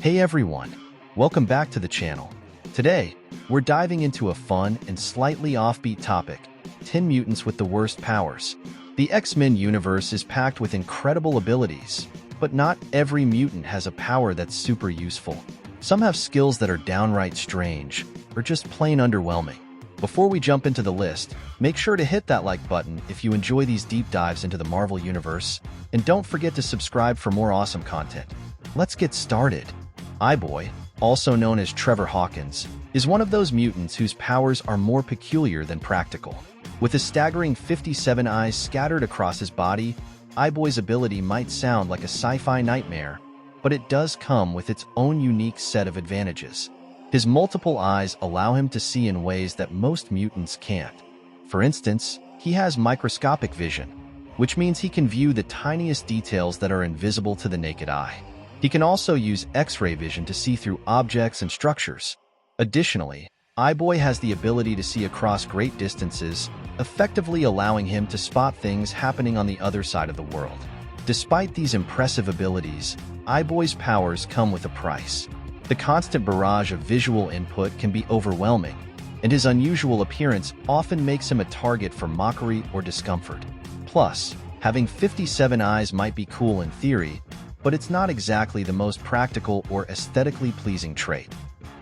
Hey everyone, welcome back to the channel. Today, we're diving into a fun and slightly offbeat topic, 10 mutants with the worst powers. The X-Men universe is packed with incredible abilities, but not every mutant has a power that's super useful. Some have skills that are downright strange, or just plain underwhelming. Before we jump into the list, make sure to hit that like button if you enjoy these deep dives into the Marvel Universe, and don't forget to subscribe for more awesome content. Let's get started. Iboy, also known as Trevor Hawkins, is one of those mutants whose powers are more peculiar than practical. With a staggering 57 eyes scattered across his body, Iboy's ability might sound like a sci-fi nightmare, but it does come with its own unique set of advantages. His multiple eyes allow him to see in ways that most mutants can't. For instance, he has microscopic vision, which means he can view the tiniest details that are invisible to the naked eye. He can also use X-ray vision to see through objects and structures. Additionally, Iboy has the ability to see across great distances, effectively allowing him to spot things happening on the other side of the world. Despite these impressive abilities, Iboy's powers come with a price. The constant barrage of visual input can be overwhelming, and his unusual appearance often makes him a target for mockery or discomfort. Plus, having 57 eyes might be cool in theory, but it's not exactly the most practical or aesthetically pleasing trait.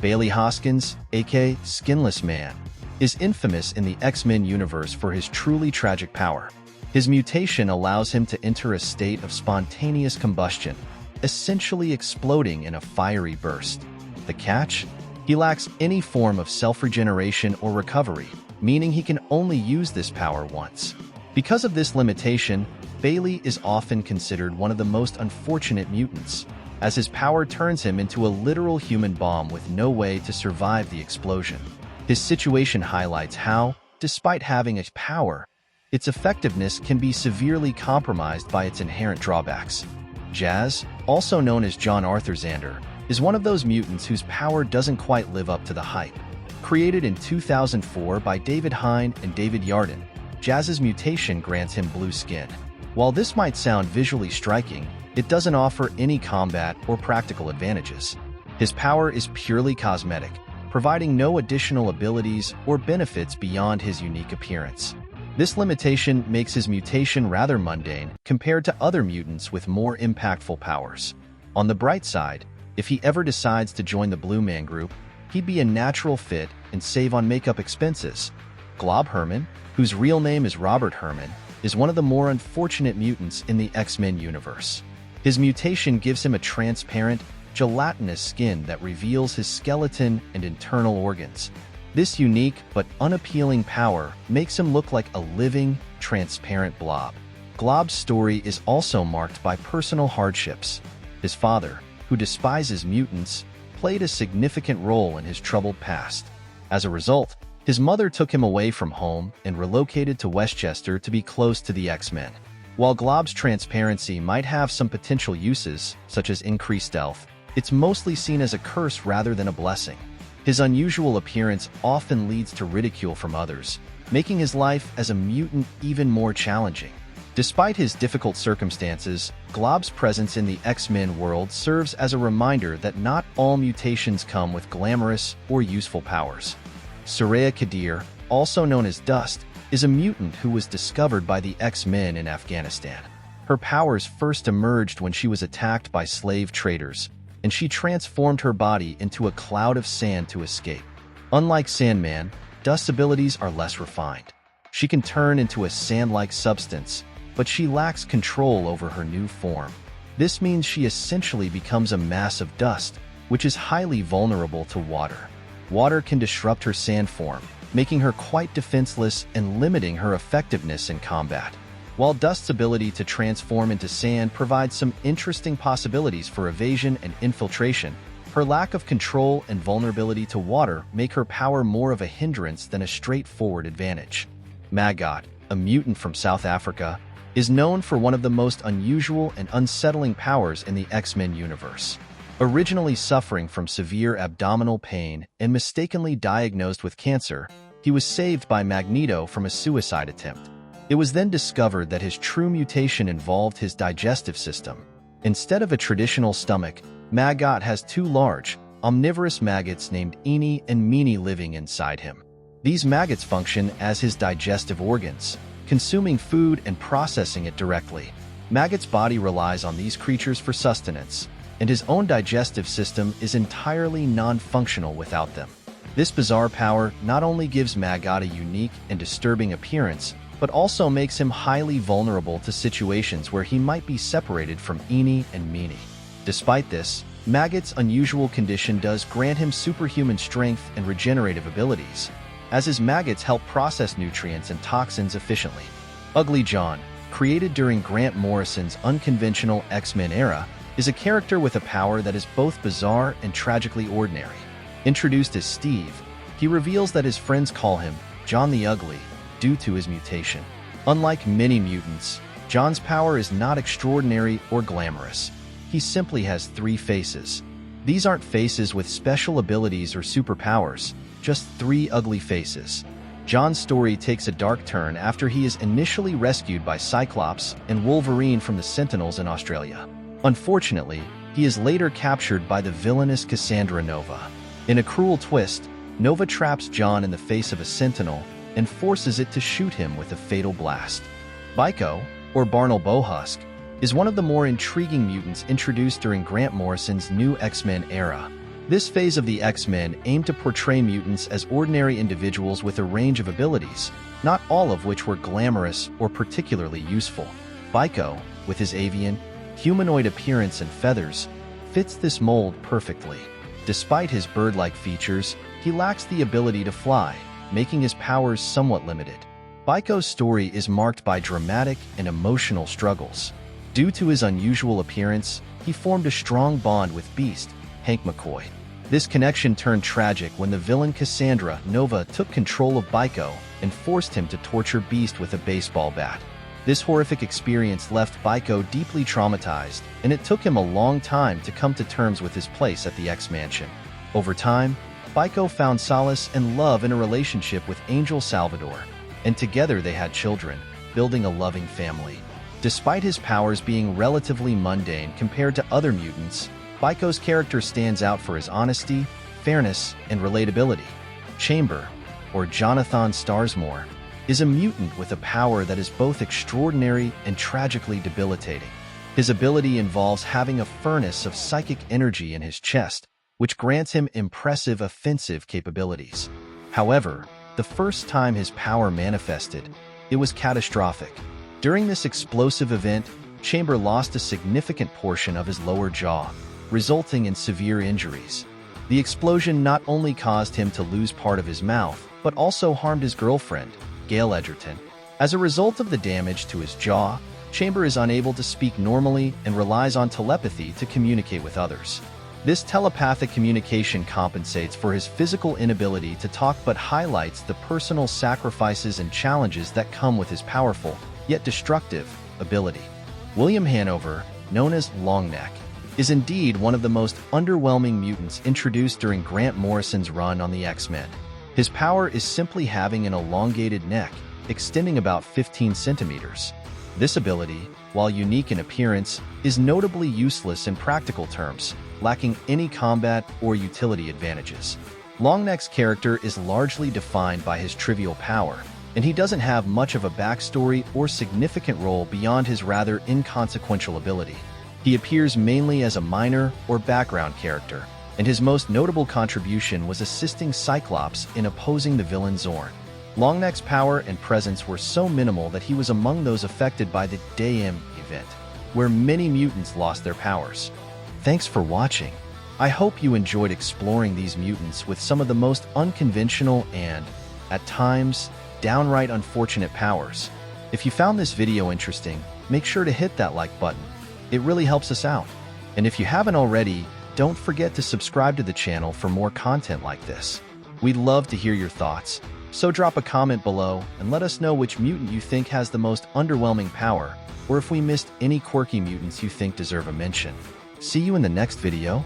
Bailey Hoskins, aka Skinless Man, is infamous in the X-Men universe for his truly tragic power. His mutation allows him to enter a state of spontaneous combustion, essentially exploding in a fiery burst. The catch? He lacks any form of self-regeneration or recovery, meaning he can only use this power once. Because of this limitation, Bailey is often considered one of the most unfortunate mutants, as his power turns him into a literal human bomb with no way to survive the explosion. His situation highlights how, despite having a power, its effectiveness can be severely compromised by its inherent drawbacks. Jazz, also known as John Arthur Zander, is one of those mutants whose power doesn't quite live up to the hype. Created in 2004 by David Hein and David Yarden, Jazz's mutation grants him blue skin. While this might sound visually striking, it doesn't offer any combat or practical advantages. His power is purely cosmetic, providing no additional abilities or benefits beyond his unique appearance. This limitation makes his mutation rather mundane compared to other mutants with more impactful powers. On the bright side, if he ever decides to join the Blue Man Group, he'd be a natural fit and save on makeup expenses. Glob Herman, whose real name is Robert Herman, is one of the more unfortunate mutants in the X-Men universe. His mutation gives him a transparent, gelatinous skin that reveals his skeleton and internal organs. This unique but unappealing power makes him look like a living, transparent blob. Glob's story is also marked by personal hardships. His father, who despises mutants, played a significant role in his troubled past. As a result, his mother took him away from home and relocated to Westchester to be close to the X-Men. While Glob's transparency might have some potential uses, such as increased stealth, it's mostly seen as a curse rather than a blessing. His unusual appearance often leads to ridicule from others, making his life as a mutant even more challenging. Despite his difficult circumstances, Glob's presence in the X-Men world serves as a reminder that not all mutations come with glamorous or useful powers. Soraya Kadir, also known as Dust, is a mutant who was discovered by the X-Men in Afghanistan. Her powers first emerged when she was attacked by slave traders, and she transformed her body into a cloud of sand to escape. Unlike Sandman, Dust's abilities are less refined. She can turn into a sand-like substance, but she lacks control over her new form. This means she essentially becomes a mass of dust, which is highly vulnerable to water. Water can disrupt her sand form, making her quite defenseless and limiting her effectiveness in combat. While Dust's ability to transform into sand provides some interesting possibilities for evasion and infiltration, her lack of control and vulnerability to water make her power more of a hindrance than a straightforward advantage. Maggot, a mutant from South Africa, is known for one of the most unusual and unsettling powers in the X-Men universe. Originally suffering from severe abdominal pain and mistakenly diagnosed with cancer, he was saved by Magneto from a suicide attempt. It was then discovered that his true mutation involved his digestive system. Instead of a traditional stomach, Maggot has two large, omnivorous maggots named Eenie and Meenie living inside him. These maggots function as his digestive organs, consuming food and processing it directly. Maggot's body relies on these creatures for sustenance, and his own digestive system is entirely non-functional without them. This bizarre power not only gives Maggot a unique and disturbing appearance, but also makes him highly vulnerable to situations where he might be separated from Eenie and Meenie. Despite this, Maggot's unusual condition does grant him superhuman strength and regenerative abilities, as his maggots help process nutrients and toxins efficiently. Ugly John, created during Grant Morrison's unconventional X-Men era, is a character with a power that is both bizarre and tragically ordinary. Introduced as Steve, he reveals that his friends call him John the Ugly due to his mutation. Unlike many mutants, John's power is not extraordinary or glamorous. He simply has 3 faces. These aren't faces with special abilities or superpowers, just 3 ugly faces. John's story takes a dark turn after he is initially rescued by Cyclops and Wolverine from the Sentinels in Australia. Unfortunately, he is later captured by the villainous Cassandra Nova. In a cruel twist, Nova traps John in the face of a Sentinel and forces it to shoot him with a fatal blast. Biko, or Barnal Bohusk, is one of the more intriguing mutants introduced during Grant Morrison's new X-Men era. This phase of the X-Men aimed to portray mutants as ordinary individuals with a range of abilities, not all of which were glamorous or particularly useful. Biko, with his avian, humanoid appearance and feathers, fits this mold perfectly. Despite his bird-like features, he lacks the ability to fly, making his powers somewhat limited. Biko's story is marked by dramatic and emotional struggles. Due to his unusual appearance, he formed a strong bond with Beast, Hank McCoy. This connection turned tragic when the villain Cassandra Nova took control of Biko and forced him to torture Beast with a baseball bat. This horrific experience left Biko deeply traumatized, and it took him a long time to come to terms with his place at the X-Mansion. Over time, Biko found solace and love in a relationship with Angel Salvador, and together they had children, building a loving family. Despite his powers being relatively mundane compared to other mutants, Biko's character stands out for his honesty, fairness, and relatability. Chamber, or Jonathan Starsmore, is a mutant with a power that is both extraordinary and tragically debilitating. His ability involves having a furnace of psychic energy in his chest, which grants him impressive offensive capabilities. However, the first time his power manifested, it was catastrophic. During this explosive event, Chamber lost a significant portion of his lower jaw, resulting in severe injuries. The explosion not only caused him to lose part of his mouth, but also harmed his girlfriend, Gail Edgerton. As a result of the damage to his jaw, Chamber is unable to speak normally and relies on telepathy to communicate with others. This telepathic communication compensates for his physical inability to talk but highlights the personal sacrifices and challenges that come with his powerful, yet destructive, ability. William Hanover, known as Longneck, is indeed one of the most underwhelming mutants introduced during Grant Morrison's run on the X-Men. His power is simply having an elongated neck, extending about 15 centimeters. This ability, while unique in appearance, is notably useless in practical terms, lacking any combat or utility advantages. Longneck's character is largely defined by his trivial power, and he doesn't have much of a backstory or significant role beyond his rather inconsequential ability. He appears mainly as a minor or background character, and his most notable contribution was assisting Cyclops in opposing the villain Zorn. Longneck's power and presence were so minimal that he was among those affected by the Day-M event, where many mutants lost their powers. Thanks for watching. I hope you enjoyed exploring these mutants with some of the most unconventional and, at times, downright unfortunate powers. If you found this video interesting, make sure to hit that like button. It really helps us out. And if you haven't already, don't forget to subscribe to the channel for more content like this. We'd love to hear your thoughts, so drop a comment below and let us know which mutant you think has the most underwhelming power, or if we missed any quirky mutants you think deserve a mention. See you in the next video.